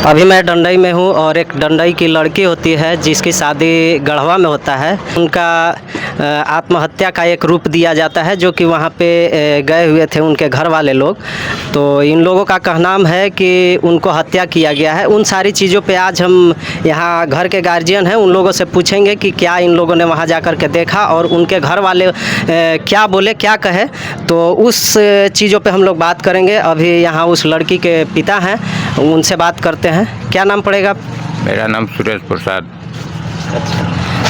अभी मैं डंडई में हूँ और एक डंडई की लड़की होती है जिसकी शादी गढ़वा में होता है। उनका आत्महत्या का एक रूप दिया जाता है जो कि वहाँ पे गए हुए थे उनके घर वाले लोग। तो इन लोगों का कहना है कि उनको हत्या किया गया है। उन सारी चीज़ों पे आज हम यहाँ घर के गार्जियन हैं उन लोगों से पूछेंगे कि क्या इन लोगों ने वहाँ जा कर के देखा और उनके घर वाले क्या बोले, क्या कहे। तो उस चीज़ों पे हम लोग बात करेंगे। अभी यहाँ उस लड़की के पिता हैं, उनसे बात करते हैं। क्या नाम पड़ेगा? मेरा नाम सुरेश प्रसाद।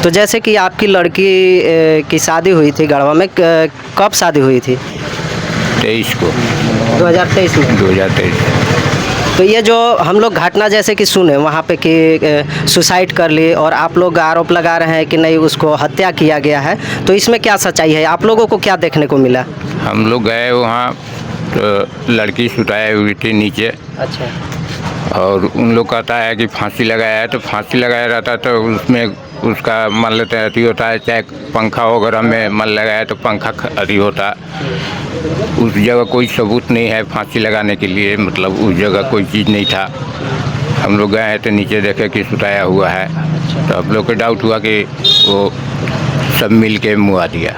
तो जैसे कि आपकी लड़की की शादी हुई थी गढ़वा में, कब शादी हुई थी? 23 को 2023 में। 2023। तो ये जो हम लोग घटना जैसे कि सुने वहाँ पे कि सुसाइड कर ली और आप लोग आरोप लगा रहे हैं कि नहीं उसको हत्या किया गया है, तो इसमें क्या सच्चाई है? आप लोगों को क्या देखने को मिला? हम लोग गए वहाँ तो लड़की सुताई हुई थी नीचे। अच्छा। और उन लोग कहता है कि फांसी लगाया है, तो फांसी लगाया रहता तो उसमें उसका मान लेते अति होता है, चाहे पंखा वगैरह में मन लगाया तो पंखा अति होता। उस जगह कोई सबूत नहीं है फांसी लगाने के लिए, मतलब उस जगह कोई चीज़ नहीं था। हम लोग गए हैं तो नीचे देखे कि सुताया हुआ है, तो हम लोग को डाउट हुआ कि वो सब मिल के मुआ दिया।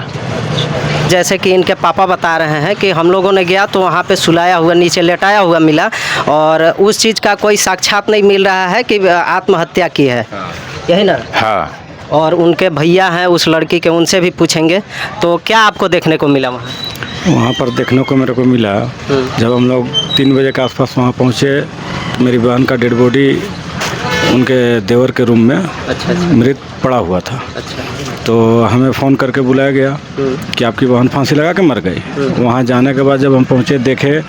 जैसे कि इनके पापा बता रहे हैं कि हम लोगों ने गया तो वहाँ पे सुलाया हुआ, नीचे लेटाया हुआ मिला और उस चीज़ का कोई साक्षात नहीं मिल रहा है कि आत्महत्या की है। यही ना? हाँ। और उनके भैया हैं उस लड़की के, उनसे भी पूछेंगे। तो क्या आपको देखने को मिला वहाँ? वहाँ पर देखने को मेरे को मिला, जब हम लोग 3 बजे के आसपास वहाँ पहुँचे तो मेरी बहन का डेड बॉडी उनके देवर के रूम में मृत पड़ा हुआ था। अच्छा। तो हमें फ़ोन करके बुलाया गया कि आपकी बहन फांसी लगा के मर गई। वहाँ जाने के बाद जब हम पहुँचे देखे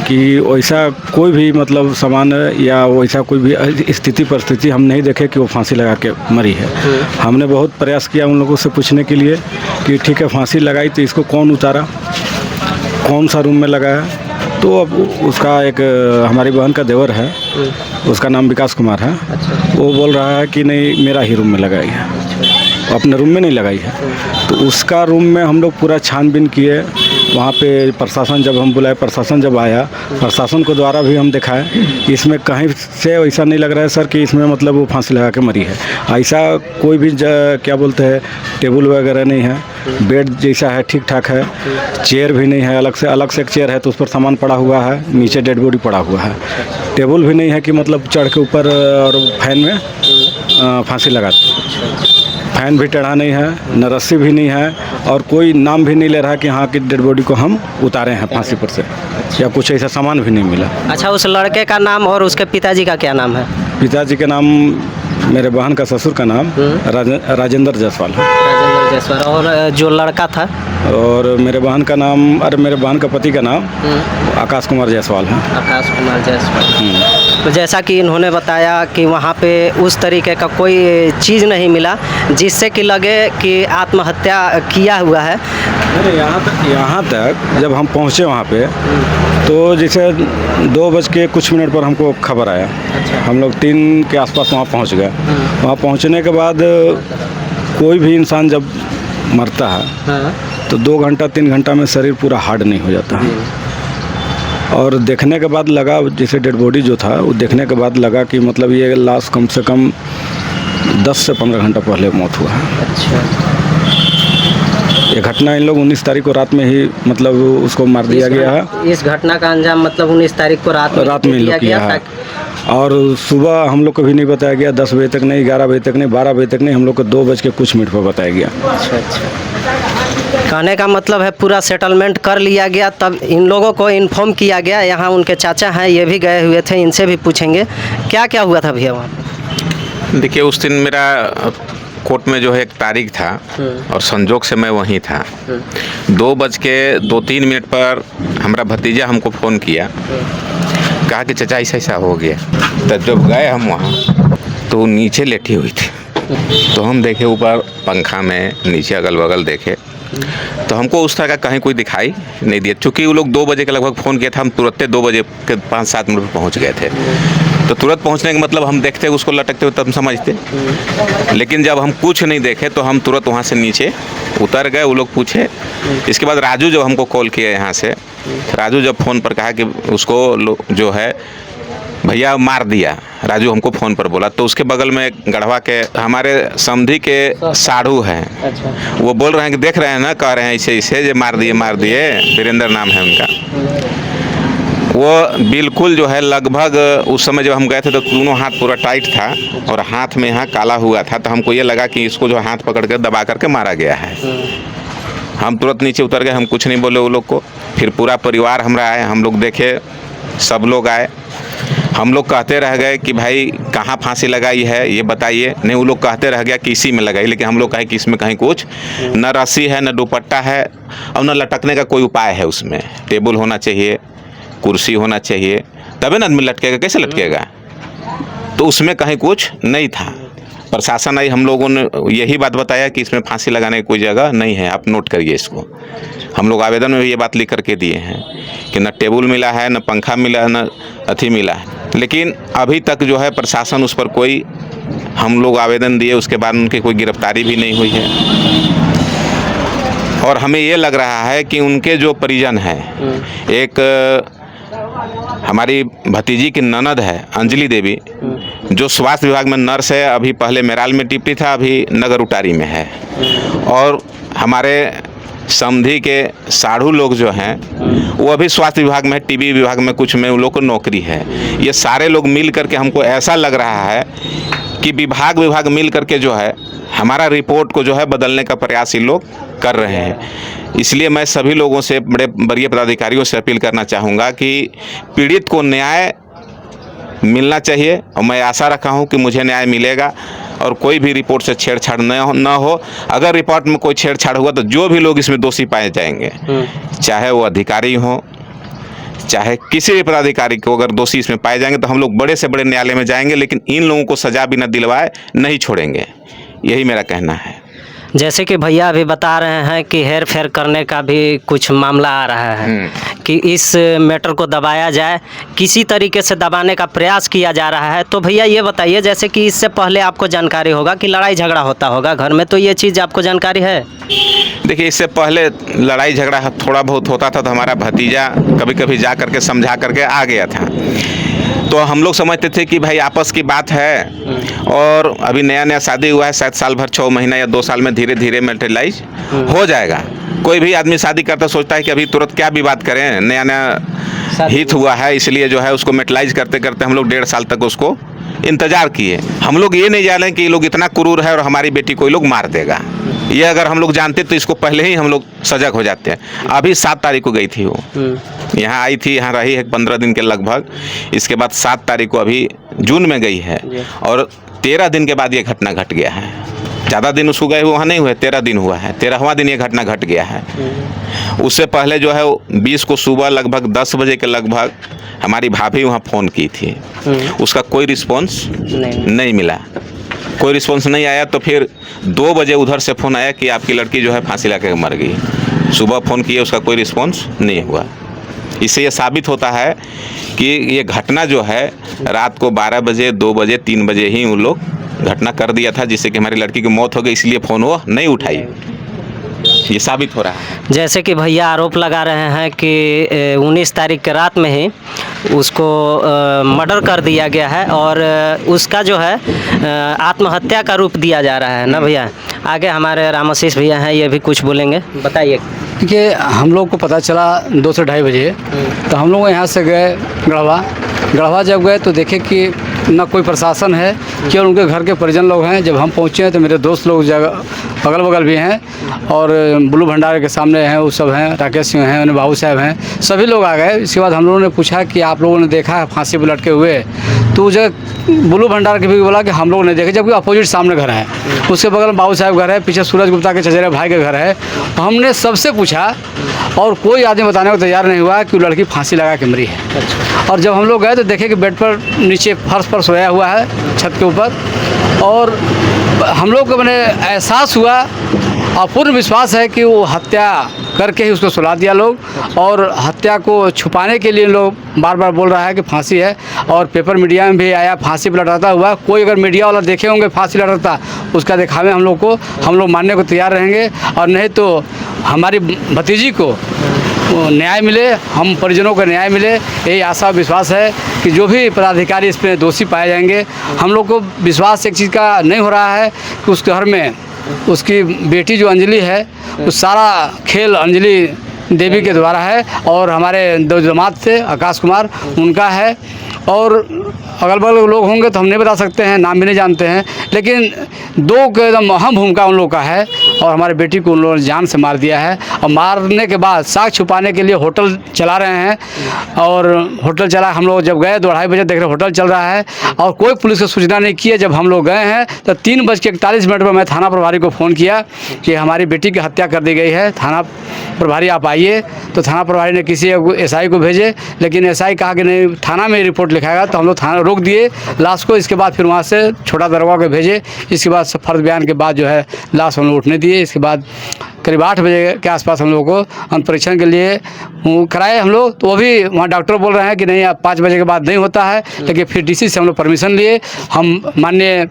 कि वैसा कोई भी मतलब सामान या वैसा कोई भी स्थिति परिस्थिति हम नहीं देखे कि वो फांसी लगा के मरी है। हमने बहुत प्रयास किया उन लोगों से पूछने के लिए कि ठीक है फांसी लगाई तो इसको कौन उतारा, कौन सा रूम में लगाया। तो अब उसका एक हमारी बहन का देवर है, उसका नाम विकास कुमार है। वो बोल रहा है कि नहीं मेरा ही रूम में लगाई है, अपने रूम में नहीं लगाई है। तो उसका रूम में हम लोग पूरा छानबीन किए। वहाँ पे प्रशासन जब हम बुलाए, प्रशासन जब आया, प्रशासन को द्वारा भी हम दिखाए कि इसमें कहीं से ऐसा नहीं लग रहा है सर कि इसमें मतलब वो फांसी लगा के मरी है। ऐसा कोई भी क्या बोलते हैं टेबल वगैरह नहीं है, बेड जैसा है ठीक ठाक है, चेयर भी नहीं है, अलग से एक चेयर है तो उस पर सामान पड़ा हुआ है, नीचे डेड बॉडी पड़ा हुआ है। टेबल भी नहीं है कि मतलब चढ़ के ऊपर और फैन में फांसी लगाते। फैन भी टेढ़ा नहीं है, न रस्सी भी नहीं है और कोई नाम भी नहीं ले रहा कि हाँ कि डेड बॉडी को हम उतारे हैं फांसी पर से, या कुछ ऐसा सामान भी नहीं मिला। अच्छा, उस लड़के का नाम और उसके पिताजी का क्या नाम है? पिताजी के नाम, मेरे बहन का ससुर का नाम राजेंद्र जायसवाल है। राजेंद्र जायसवाल। और जो लड़का था? और मेरे बहन का नाम, मेरे बहन का पति का नाम आकाश कुमार जायसवाल है। आकाश कुमार जायसवाल। तो जैसा कि इन्होंने बताया कि वहाँ पे उस तरीके का कोई चीज़ नहीं मिला जिससे कि लगे कि आत्महत्या किया हुआ है। यहाँ तक जब हम पहुँचे वहाँ पे तो जैसे 2 बज के कुछ मिनट पर हमको खबर आया। हम लोग 3 के आसपास वहाँ पहुँच गए। वहाँ पहुँचने के बाद कोई भी इंसान जब मरता है तो 2 घंटा 3 घंटा में शरीर पूरा हार्ड नहीं हो जाता है। और देखने के बाद लगा, जैसे डेड बॉडी जो था वो देखने के बाद लगा कि मतलब ये लाश कम से कम 10 से 15 घंटा पहले मौत हुआ है। अच्छा। ये घटना इन लोग 19 तारीख को रात में ही मतलब उसको मार दिया गया है। इस घटना का अंजाम मतलब 19 तारीख को रात में इन लोग किया है। और सुबह हम लोग को भी नहीं बताया गया, 10 बजे तक नहीं, 11 बजे तक नहीं, 12 बजे तक नहीं, हम लोग को 2 बज के कुछ मिनट पर बताया गया। कहने का मतलब है पूरा सेटलमेंट कर लिया गया, तब इन लोगों को इन्फॉर्म किया गया। यहाँ उनके चाचा हैं, ये भी गए हुए थे, इनसे भी पूछेंगे क्या क्या हुआ था भैया वहाँ पे। देखिए, उस दिन मेरा कोर्ट में जो है एक तारीख था और संजोग से मैं वहीं था। 2:02-3 पर हमारा भतीजा हमको फ़ोन किया, कहा कि चाचा ऐसा हो गया। तब जब गए हम वहाँ तो नीचे लेटी हुई थी, तो हम देखे ऊपर पंखा में, नीचे अगल बगल देखे तो हमको उस तरह का कहीं कोई दिखाई नहीं दिया। चूँकि वो लोग 2 बजे के लगभग फ़ोन किया था, हम तुरंत 2 बजे के 5-7 मिनट पर पहुँच गए थे। तो तुरंत पहुँचने का मतलब हम देखते उसको लटकते हुए तब समझते, लेकिन जब हम कुछ नहीं देखे तो हम तुरंत वहाँ से नीचे उतर गए। वो लोग पूछे, इसके बाद राजू जब हमको कॉल किया यहाँ से, राजू जब फ़ोन पर कहा कि उसको जो है भैया मार दिया, राजू हमको फ़ोन पर बोला। तो उसके बगल में एक गढ़वा के हमारे समधी के साढ़ू हैं, अच्छा। वो बोल रहे हैं कि देख रहे हैं ना, कह रहे हैं ऐसे ऐसे जो मार दिए, वीरेंद्र नाम है उनका। वो बिल्कुल जो है लगभग उस समय जब हम गए थे तो दोनों हाथ पूरा टाइट था और हाथ में यहाँ काला हुआ था। तो हमको ये लगा कि इसको जो हाथ पकड़ कर दबा करके मारा गया है। हम तुरंत नीचे उतर गए, हम कुछ नहीं बोले वो लोग को। फिर पूरा परिवार हमारा आए, हम लोग देखे, सब लोग आए। हम लोग कहते रह गए कि भाई कहाँ फांसी लगाई है ये बताइए। नहीं, वो लोग कहते रह गया कि इसी में लगाई, लेकिन हम लोग कहे कि इसमें कहीं कुछ न रस्सी है, न दुपट्टा है और न लटकने का कोई उपाय है। उसमें टेबल होना चाहिए, कुर्सी होना चाहिए, तभी ना आदमी लटकेगा, कैसे लटकेगा। तो उसमें कहीं कुछ नहीं था। प्रशासन आई, हम लोगों ने यही बात बताया कि इसमें फांसी लगाने की कोई जगह नहीं है, आप नोट करिए इसको। हम लोग आवेदन में ये बात लिख करके दिए हैं कि न टेबल मिला है, न पंखा मिला है, न अथी मिला है। लेकिन अभी तक जो है प्रशासन उस पर कोई, हम लोग आवेदन दिए उसके बाद उनकी कोई गिरफ्तारी भी नहीं हुई है। और हमें ये लग रहा है कि उनके जो परिजन हैं, एक हमारी भतीजी की ननद है अंजलि देवी, जो स्वास्थ्य विभाग में नर्स है, अभी पहले मेराल में ड्यूटी था, अभी नगर उटारी में है। और हमारे समधी के साढ़ू लोग जो हैं वो अभी स्वास्थ्य विभाग में, टीबी विभाग में, कुछ में उन लोग को नौकरी है। ये सारे लोग मिल करके, हमको ऐसा लग रहा है कि विभाग मिल करके जो है हमारा रिपोर्ट को जो है बदलने का प्रयास ये लोग कर रहे हैं। इसलिए मैं सभी लोगों से, बड़े वरीय पदाधिकारियों से अपील करना चाहूँगा कि पीड़ित को न्याय मिलना चाहिए और मैं आशा रखा हूँ कि मुझे न्याय मिलेगा और कोई भी रिपोर्ट से छेड़छाड़ न हो। अगर रिपोर्ट में कोई छेड़छाड़ हुआ तो जो भी लोग इसमें दोषी पाए जाएंगे, चाहे वो अधिकारी हो, चाहे किसी भी पदाधिकारी को, अगर दोषी इसमें पाए जाएंगे तो हम लोग बड़े से बड़े न्यायालय में जाएंगे, लेकिन इन लोगों को सजा बिना दिलवाए नहीं छोड़ेंगे। यही मेरा कहना है। जैसे कि भैया अभी बता रहे हैं कि हेर फेर करने का भी कुछ मामला आ रहा है कि इस मैटर को दबाया जाए, किसी तरीके से दबाने का प्रयास किया जा रहा है। तो भैया ये बताइए, जैसे कि इससे पहले आपको जानकारी होगा कि लड़ाई झगड़ा होता होगा घर में, तो ये चीज़ आपको जानकारी है? देखिए, इससे पहले लड़ाई झगड़ा थोड़ा बहुत होता था तो हमारा भतीजा कभी कभी जा करके समझा करके आ गया था। तो हम लोग समझते थे कि भाई आपस की बात है और अभी नया नया शादी हुआ है, शायद साल भर 6 महीना या 2 साल में धीरे धीरे मेटेरियलाइज हो जाएगा। कोई भी आदमी शादी करता सोचता है कि अभी तुरंत क्या भी बात करें, नया नया हित हुआ है, इसलिए जो है उसको मेटेरियलाइज करते करते हम लोग 1.5 साल तक उसको इंतज़ार किए। हम लोग ये नहीं जाने कि ये लोग इतना क्रूर है और हमारी बेटी को ये लोग मार देगा। ये अगर हम लोग जानते तो इसको पहले ही हम लोग सजग हो जाते हैं। अभी 7 तारीख को गई थी वो, यहाँ आई थी, यहाँ रही है 15 दिन के लगभग। इसके बाद 7 तारीख को अभी जून में गई है और 13 दिन के बाद ये घटना घट गया है। ज़्यादा दिन उसको गए वहाँ नहीं हुए, 13 दिन हुआ है, 13वां दिन ये घटना घट गया है। उससे पहले जो है 20 को सुबह लगभग 10 बजे के लगभग हमारी भाभी वहाँ फ़ोन की थी, उसका कोई रिस्पॉन्स नहीं मिला, कोई रिस्पॉन्स नहीं आया। तो फिर 2 बजे उधर से फ़ोन आया कि आपकी लड़की जो है फांसी लगा के मर गई। सुबह फ़ोन किए, उसका कोई रिस्पॉन्स नहीं हुआ। इससे ये साबित होता है कि ये घटना जो है रात को 12 बजे, 2 बजे, 3 बजे ही उन लोग घटना कर दिया था, जिससे कि हमारी लड़की की मौत हो गई। इसलिए फ़ोन वो नहीं उठाई, ये साबित हो रहा है। जैसे कि भैया आरोप लगा रहे हैं कि 19 तारीख के रात में ही उसको मर्डर कर दिया गया है और उसका जो है आत्महत्या का रूप दिया जा रहा है ना भैया। आगे हमारे रामाशीष भैया हैं, ये भी कुछ बोलेंगे, बताइए। देखिए, हम लोग को पता चला 2 से 2:30 बजे, तो हम लोग यहाँ से गए गढ़वा जब गए तो देखे कि ना कोई प्रशासन है, केवल उनके घर के परिजन लोग हैं। जब हम पहुँचे हैं तो मेरे दोस्त लोग जगह अगल बगल भी हैं और बुल्लू भंडार के सामने हैं, वो सब हैं, राकेश सिंह हैं, उन्हें बाबू साहब हैं, सभी लोग आ गए। इसके बाद हम लोगों ने पूछा कि आप लोगों ने देखा है फांसी पर लटके हुए? तो जगह बुल्लू भंडार के भी बोला कि हम लोग ने देखे, जबकि अपोजिट सामने घर है, उसके बगल में बाबू साहब घर है, पीछे सूरज गुप्ता के चचेरे भाई के घर है। तो हमने सबसे पूछा और कोई आदमी बताने को तैयार नहीं हुआ कि वो लड़की फांसी लगा के मरी है। और जब हम लोग गए तो देखे कि बेड पर नीचे फर्श पर सोया हुआ है, छत के ऊपर, और हम लोग को मैंने एहसास हुआ और पूर्ण विश्वास है कि वो हत्या करके ही उसको सुला दिया लोग, और हत्या को छुपाने के लिए लोग बार बार बोल रहा है कि फांसी है। और पेपर मीडिया में भी आया फांसी पर लटकता हुआ। कोई अगर मीडिया वाला देखे होंगे फांसी लटकता, उसका दिखावे हम लोग मानने को तैयार रहेंगे। और नहीं तो हमारी भतीजी को न्याय मिले, हम परिजनों को न्याय मिले, यही आशा विश्वास है कि जो भी पदाधिकारी इसमें दोषी पाए जाएंगे। हम लोग को विश्वास एक चीज़ का नहीं हो रहा है कि उस घर में उसकी बेटी जो अंजलि है, वो सारा खेल अंजलि देवी के द्वारा है और हमारे दो जमात थे आकाश कुमार उनका है, और अगल बगल लोग होंगे तो हम नहीं बता सकते हैं, नाम भी नहीं जानते हैं, लेकिन दो के एकदम अहम भूमिका उन लोगों का है। और हमारे बेटी को उन लोगों ने जान से मार दिया है, और मारने के बाद साख छुपाने के लिए होटल चला रहे हैं, और होटल चला, हम लोग जब गए 2:30 बजे देख रहे होटल चल रहा है और कोई पुलिस को सूचना नहीं की है। जब हम लोग गए हैं तो 3:41 पर मैं थाना प्रभारी को फ़ोन किया कि हमारी बेटी की हत्या कर दी गई है, थाना प्रभारी आप आइए। तो थाना प्रभारी ने किसी एसआई को भेजे, लेकिन एसआई कहा कि नहीं थाना में रिपोर्ट लिखाएगा, तो हम लोग थाना रोक दिए लाश को। इसके बाद फिर वहाँ से छोटा दरोगा को भेजे। इसके बाद फर्द बयान के बाद जो है लाश हम लोग उठने दिए। इसके बाद करीब 8 बजे के आसपास हम लोग को अंत परीक्षण के लिए कराए हम लोग, तो वो भी वहाँ डॉक्टर बोल रहे हैं कि नहीं अब 5 बजे के बाद नहीं होता है, लेकिन फिर डीसी से हम लोग परमिशन लिए। हम माननीय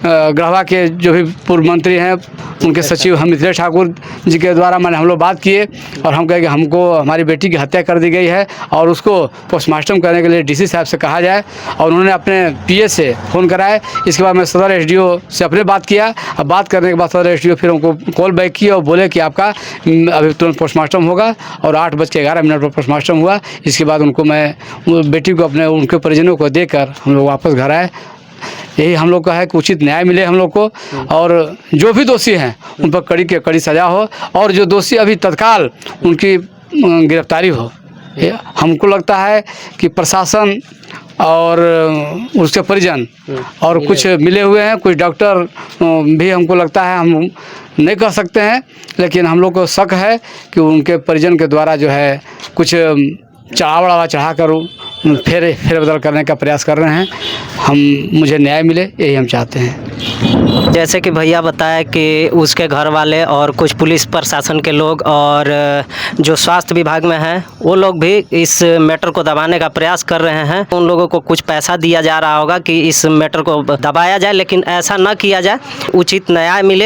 गढ़वा के जो भी पूर्व मंत्री हैं उनके सचिव हम मिथिलेश ठाकुर जी के द्वारा मैंने हम लोग बात किए, और हम कहे कि हमको हमारी बेटी की हत्या कर दी गई है और उसको पोस्टमार्टम करने के लिए डीसी साहब से कहा जाए, और उन्होंने अपने पीए से फ़ोन कराए। इसके बाद मैं सदर एसडीओ से अपने बात किया। अब बात करने के बाद सदर एसडीओ फिर उनको कॉल बैक किया और बोले कि आपका अभी तुरंत पोस्टमार्टम होगा, और 8:11 पर पोस्टमार्टम हुआ। इसके बाद उनको मैं बेटी को अपने उनके परिजनों को देकर हम लोग वापस घर आए। यही हम लोग का है कि उचित न्याय मिले हम लोग को, और जो भी दोषी हैं उन पर कड़ी के कड़ी सज़ा हो, और जो दोषी अभी तत्काल उनकी गिरफ्तारी हो। हमको लगता है कि प्रशासन और उसके परिजन और कुछ मिले हुए हैं, कुछ डॉक्टर भी हमको लगता है, हम नहीं कर सकते हैं, लेकिन हम लोग को शक है कि उनके परिजन के द्वारा जो है कुछ चढ़ा कर फेर बदल करने का प्रयास कर रहे हैं। मुझे न्याय मिले, यही हम चाहते हैं। जैसे कि भैया बताया कि उसके घर वाले और कुछ पुलिस प्रशासन के लोग और जो स्वास्थ्य विभाग में हैं वो लोग भी इस मैटर को दबाने का प्रयास कर रहे हैं। उन लोगों को कुछ पैसा दिया जा रहा होगा कि इस मैटर को दबाया जाए, लेकिन ऐसा ना किया जाए, उचित न्याय मिले।